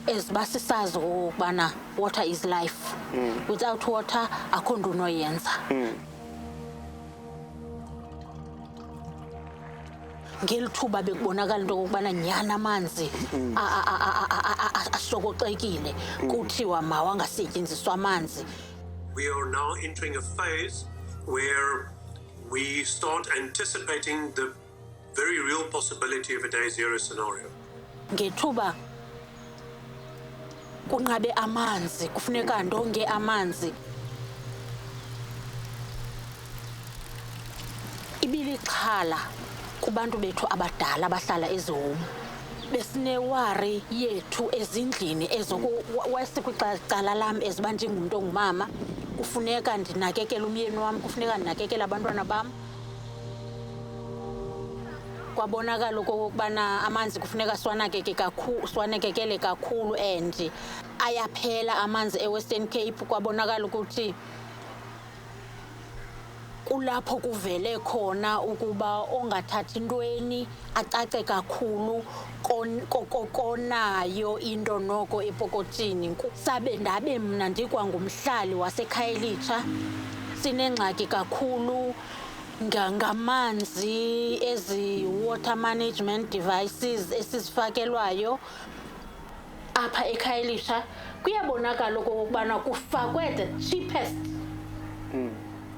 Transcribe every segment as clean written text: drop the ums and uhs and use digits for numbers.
Ezibasisazi ukubana water is life. Without water akho nto unoyenza. Ngelithuba bekubonakala into okubana nyhani amanzi ashokoxekile kuthiwa mawangasetyenziswa amanzi. We are now entering a phase where we start anticipating the very real possibility of a day zero scenario. Ngethuba kunqabe amanzi, kufuneka ndonge amanzi. Ibilixhala kubantu bethu abadala abahlala ezihome. Besinewari yethu ezindlini kwicala lam eziba ndingumntu ongumama. Kufuneka ndinakekele umyeni wam, kufuneka ndinakekele abantwana bam. Kwabonakala okokubana amanzi kufuneka siwanakekele kakhulu and ayaphela amanzi eWestern Cape. Kwabonakala ukuthi kulapho kuvele khona ukuba ongathathi ntweni acace kakhulu konayo into noko epokotini. Sabe ndabe mna ndikwangumhlali waseKhayelitsha sinengxaki kakhulu ngamanzi, ezi water management devices esizifakelwayo apha eKhayelitsha. Kuyabonakala okokubana kufakwe the cheapest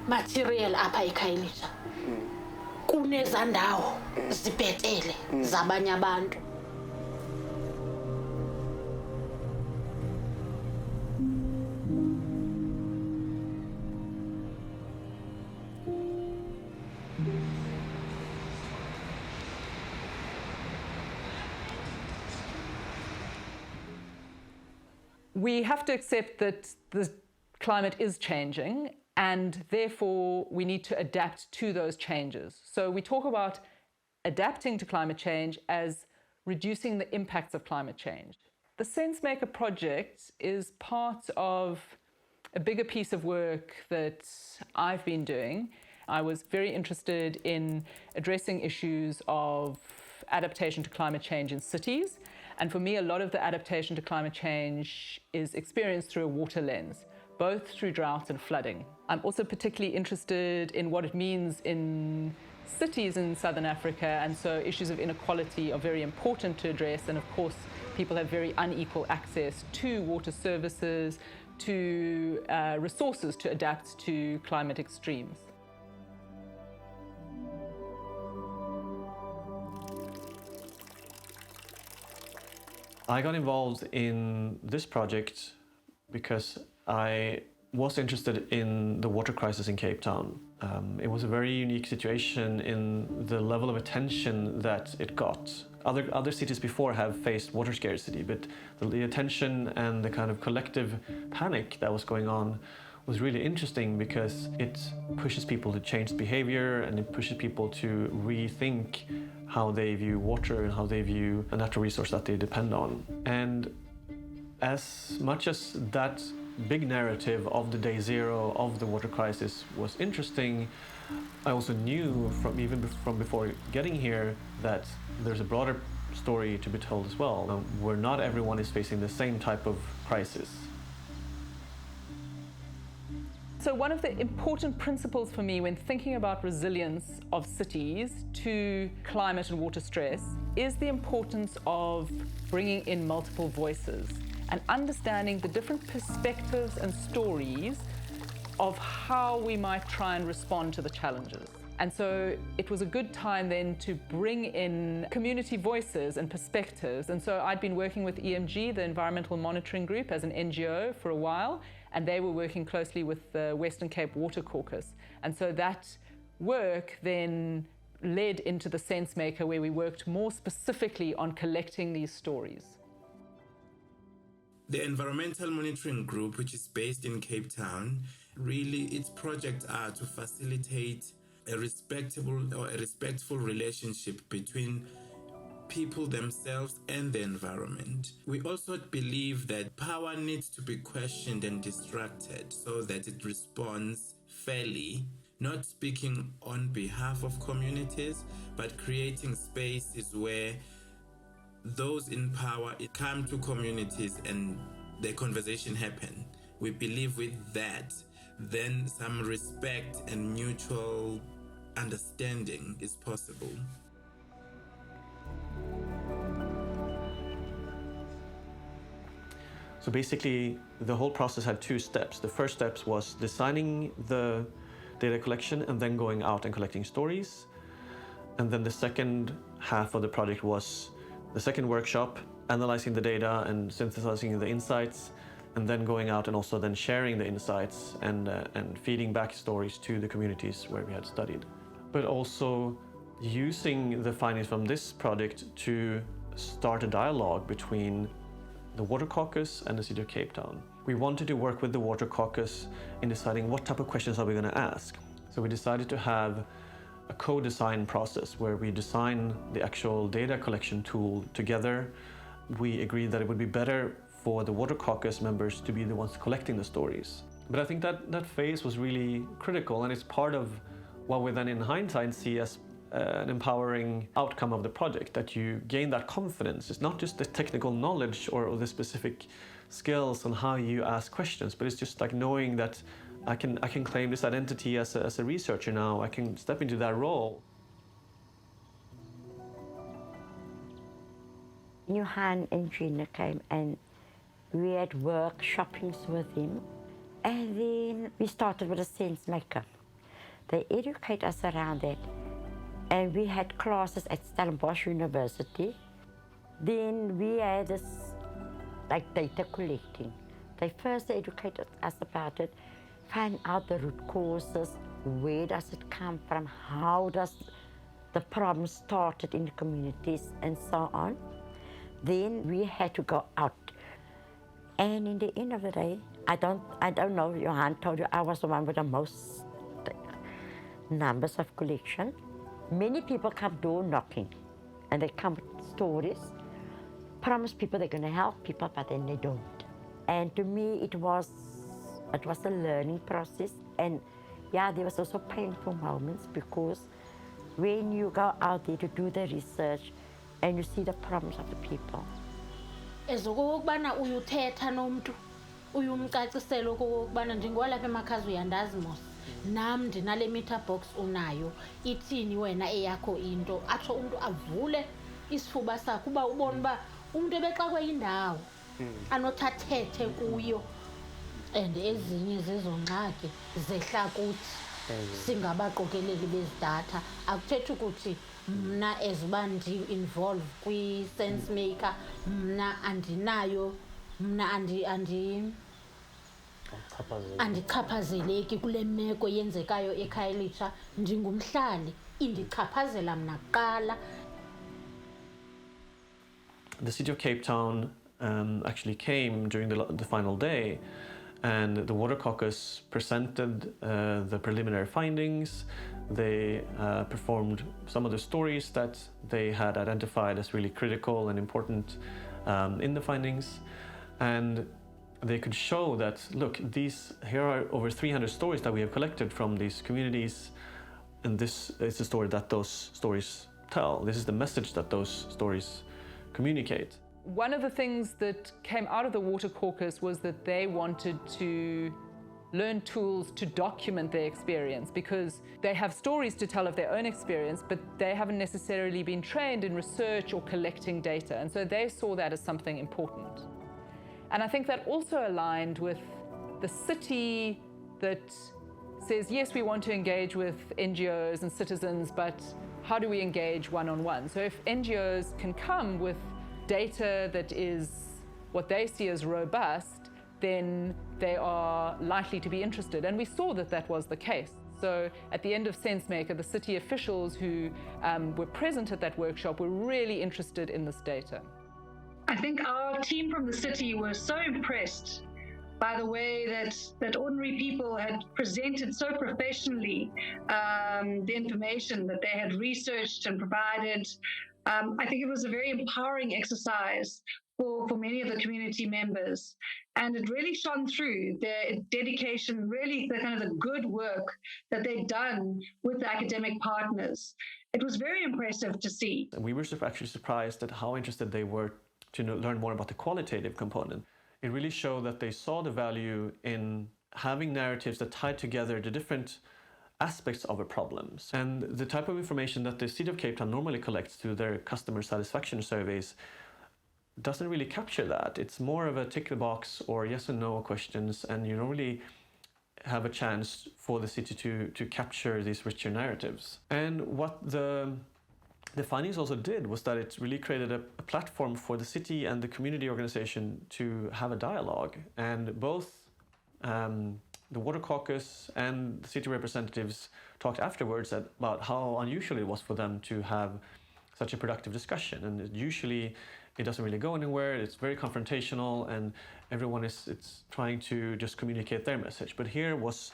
material apha eKhayelitsha kunezandawo zibhetele zabanye abantu. We have to accept that the climate is changing, and therefore we need to adapt to those changes. So we talk about adapting to climate change as reducing the impacts of climate change. The SenseMaker project is part of a bigger piece of work that I've been doing. I was very interested in addressing issues of adaptation to climate change in cities. And for me, a lot of the adaptation to climate change is experienced through a water lens, both through drought and flooding. I'm also particularly interested in what it means in cities in Southern Africa, and so issues of inequality are very important to address. And of course, people have very unequal access to water services, to resources to adapt to climate extremes. I got involved in this project because I was interested in the water crisis in Cape Town. It was a very unique situation in the level of attention that it got. Other cities before have faced water scarcity, but the attention and the kind of collective panic that was going on was really interesting because it pushes people to change behavior, and it pushes people to rethink how they view water and how they view a natural resource that they depend on. And as much as that big narrative of the day zero of the water crisis was interesting, I also knew from before getting here that there's a broader story to be told as well, where not everyone is facing the same type of crisis. So one of the important principles for me when thinking about resilience of cities to climate and water stress is the importance of bringing in multiple voices and understanding the different perspectives and stories of how we might try and respond to the challenges. And so it was a good time then to bring in community voices and perspectives. And so I'd been working with EMG, the Environmental Monitoring Group, as an NGO for a while, and they were working closely with the Western Cape Water Caucus. And so that work then led into the SenseMaker, where we worked more specifically on collecting these stories. The Environmental Monitoring Group, which is based in Cape Town, really its projects are to facilitate a respectful relationship between people themselves and the environment. We also believe that power needs to be questioned and distracted so that it responds fairly, not speaking on behalf of communities, but creating spaces where those in power come to communities and the conversation happen. We believe with that, then some respect and mutual understanding is possible. So basically, the whole process had two steps. The first steps was designing the data collection and then going out and collecting stories. And then the second half of the project was the second workshop, analyzing the data and synthesizing the insights, and then going out and also then sharing the insights and feeding back stories to the communities where we had studied. But also using the findings from this project to start a dialogue between the Water Caucus and the City of Cape Town. We wanted to work with the Water Caucus in deciding what type of questions are we going to ask. So we decided to have a co-design process where we design the actual data collection tool together. We agreed that it would be better for the Water Caucus members to be the ones collecting the stories. But I think that phase was really critical, and it's part of what we then in hindsight see as an empowering outcome of the project, that you gain that confidence. It's not just the technical knowledge or the specific skills on how you ask questions, but it's just like knowing that I can claim this identity as a researcher now. I can step into that role. Johan and Gina came and we had workshoppings with him, and then we started with a sense maker. They educate us around that, and we had classes at Stellenbosch University. Then we had this like data collecting. They first educated us about it, find out the root causes, where does it come from, how does the problem started in the communities, and so on. Then we had to go out. And in the end of the day, I don't know, Johan told you I was the one with the most numbers of collection. Many people come door knocking and they come with stories, promise people they're going to help people, but then they don't. And to me, it was a learning process. And yeah, there was also painful moments, because when you go out there to do the research and you see the problems of the people. Ezokubana uyuthetha nomuntu uyumcacisela ukubana ndingolapha emakhaya uyandazi mos nam ndinale meter box unayo ithini wena eyakho into, atsho umuntu avule isifuba sakhe uba ubone uba umuntu ebexakwe indawo anothathethe kuyo. And ezinye zezongxaki zehla kuthi singabaqokeleli bezidatha. Akuthethi ukuthi mna ezuba ndi-involve kwi-sense maker mna andinayo, mna andichaphazeleki kule meko yenzekayo ekhaya elitsha. Ndingumhlali, indichaphazela mna kuqala. The City of Cape Town actually came during the final day, and the Water Caucus presented the preliminary findings. They performed some of the stories that they had identified as really critical and important in the findings, and they could show that, look, here are over 300 stories that we have collected from these communities, and this is the story that those stories tell. This is the message that those stories communicate. One of the things that came out of the Water Caucus was that they wanted to learn tools to document their experience, because they have stories to tell of their own experience, but they haven't necessarily been trained in research or collecting data. And so they saw that as something important. And I think that also aligned with the city that says, yes, we want to engage with NGOs and citizens, but how do we engage one-on-one? So if NGOs can come with data that is what they see as robust, then they are likely to be interested. And we saw that that was the case. So at the end of SenseMaker, the city officials who were present at that workshop were really interested in this data. I think our team from the city was so impressed by the way that ordinary people had presented so professionally the information that they had researched and provided. I think it was a very empowering exercise for many of the community members. And it really shone through their dedication, really the kind of the good work that they'd done with the academic partners. It was very impressive to see. And we were actually surprised at how interested they were to learn more about the qualitative component. It really showed that they saw the value in having narratives that tied together the different aspects of a problem. And the type of information that the City of Cape Town normally collects through their customer satisfaction surveys doesn't really capture that. It's more of a tick the box or yes and no questions, and you don't really have a chance for the city to capture these richer narratives. And what the findings also did was that it really created a platform for the city and the community organization to have a dialogue. And both the Water Caucus and the city representatives talked afterwards about how unusual it was for them to have such a productive discussion. And usually it doesn't really go anywhere, it's very confrontational, and everyone is trying to just communicate their message. But here was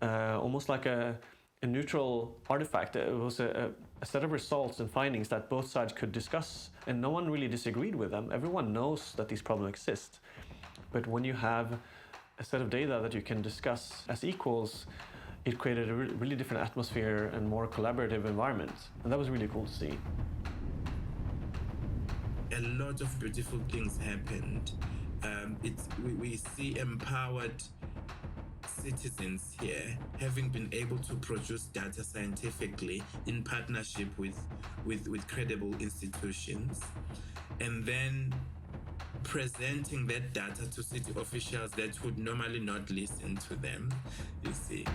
almost like a neutral artifact. It was a set of results and findings that both sides could discuss, and no one really disagreed with them. Everyone knows that these problems exist. But when you have a set of data that you can discuss as equals, it created a really different atmosphere and more collaborative environment. And that was really cool to see. A lot of beautiful things happened. We see empowered citizens here having been able to produce data scientifically in partnership with credible institutions, and then presenting that data to city officials that would normally not listen to them, you see.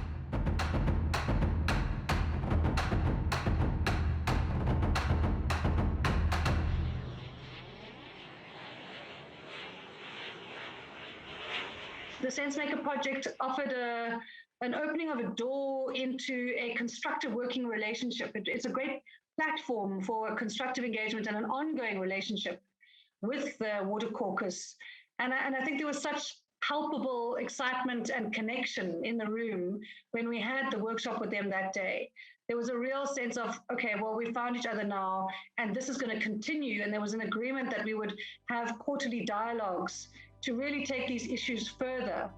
The SenseMaker project offered an opening of a door into a constructive working relationship. It's a great platform for constructive engagement and an ongoing relationship with the Water Caucus. And I think there was such palpable excitement and connection in the room when we had the workshop with them that day. There was a real sense of, okay, well, we found each other now, and this is going to continue. And there was an agreement that we would have quarterly dialogues to really take these issues further.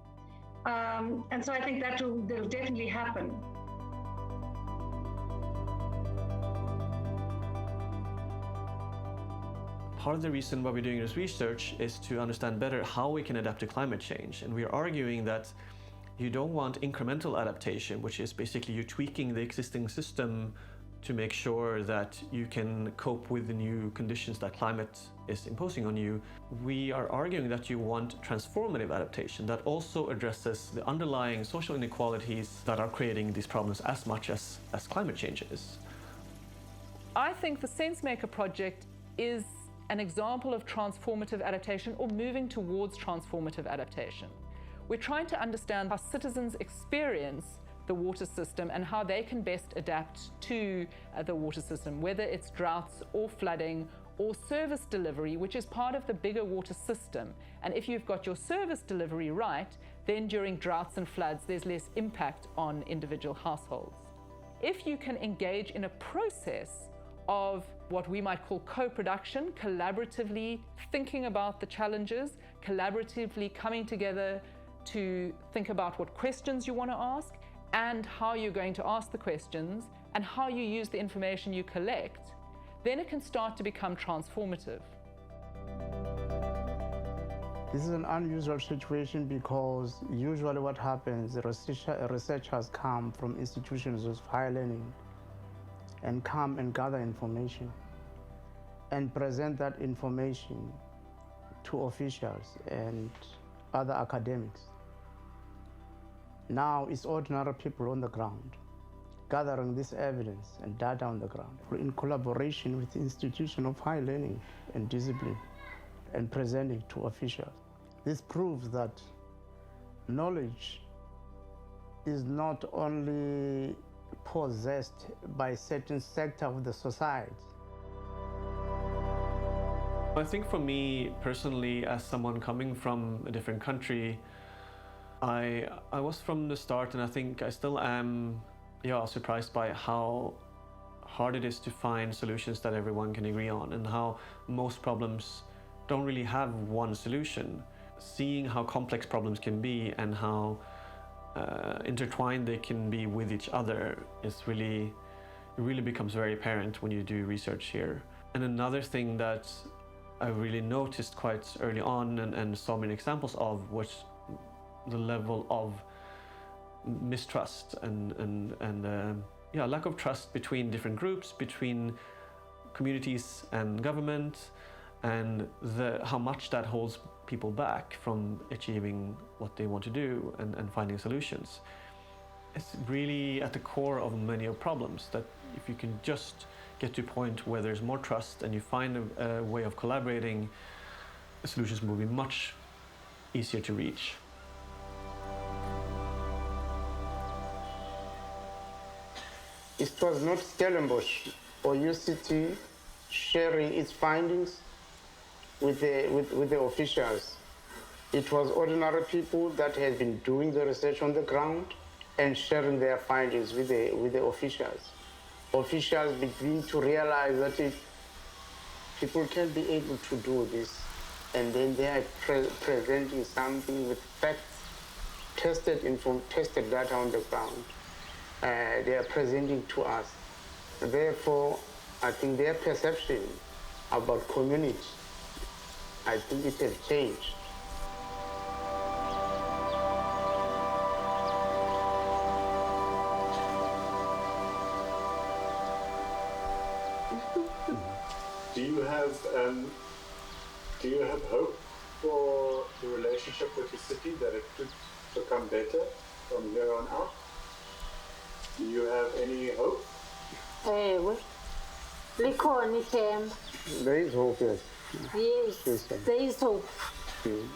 And so I think that'll definitely happen. Part of the reason why we're doing this research is to understand better how we can adapt to climate change. And we're arguing that you don't want incremental adaptation, which is basically you tweaking the existing system to make sure that you can cope with the new conditions that climate is imposing on you. We are arguing that you want transformative adaptation that also addresses the underlying social inequalities that are creating these problems as much as climate change is. I think the SenseMaker project is an example of transformative adaptation, or moving towards transformative adaptation. We're trying to understand how citizens experience the water system and how they can best adapt to the water system, whether it's droughts or flooding or service delivery, which is part of the bigger water system. And if you've got your service delivery right, then during droughts and floods, there's less impact on individual households. If you can engage in a process of what we might call co-production, collaboratively thinking about the challenges, collaboratively coming together to think about what questions you want to ask, and how you're going to ask the questions, and how you use the information you collect, then it can start to become transformative. This is an unusual situation because usually what happens, researchers come from institutions of higher learning and come and gather information and present that information to officials and other academics. Now it's ordinary people on the ground gathering this evidence and data on the ground in collaboration with the institution of higher learning and discipline and presenting to officials. This proves that knowledge is not only possessed by a certain sector of the society. I think for me personally, as someone coming from a different country, I was from the start, and I think I still am, surprised by how hard it is to find solutions that everyone can agree on, and how most problems don't really have one solution. Seeing how complex problems can be and how intertwined they can be with each other is really, it really becomes very apparent when you do research here. And another thing that I really noticed quite early on and saw many examples of was the level of mistrust and lack of trust between different groups, between communities and government, and how much that holds people back from achieving what they want to do and finding solutions. It's really at the core of many of problems, that if you can just get to a point where there's more trust and you find a way of collaborating, solutions will be much easier to reach. It was not Stellenbosch or UCT sharing its findings with the officials. It was ordinary people that had been doing the research on the ground and sharing their findings with the officials. Officials begin to realize that people can be able to do this, and then they are presenting something with facts, tested data on the ground. They are presenting to us. Therefore, I think their perception about community, I think it has changed. Do you have hope for the relationship with the city, that it could become better from here on out? Do you have any hope? Likhona ithemba. There is hope, yes. Yes, there is hope. Mm.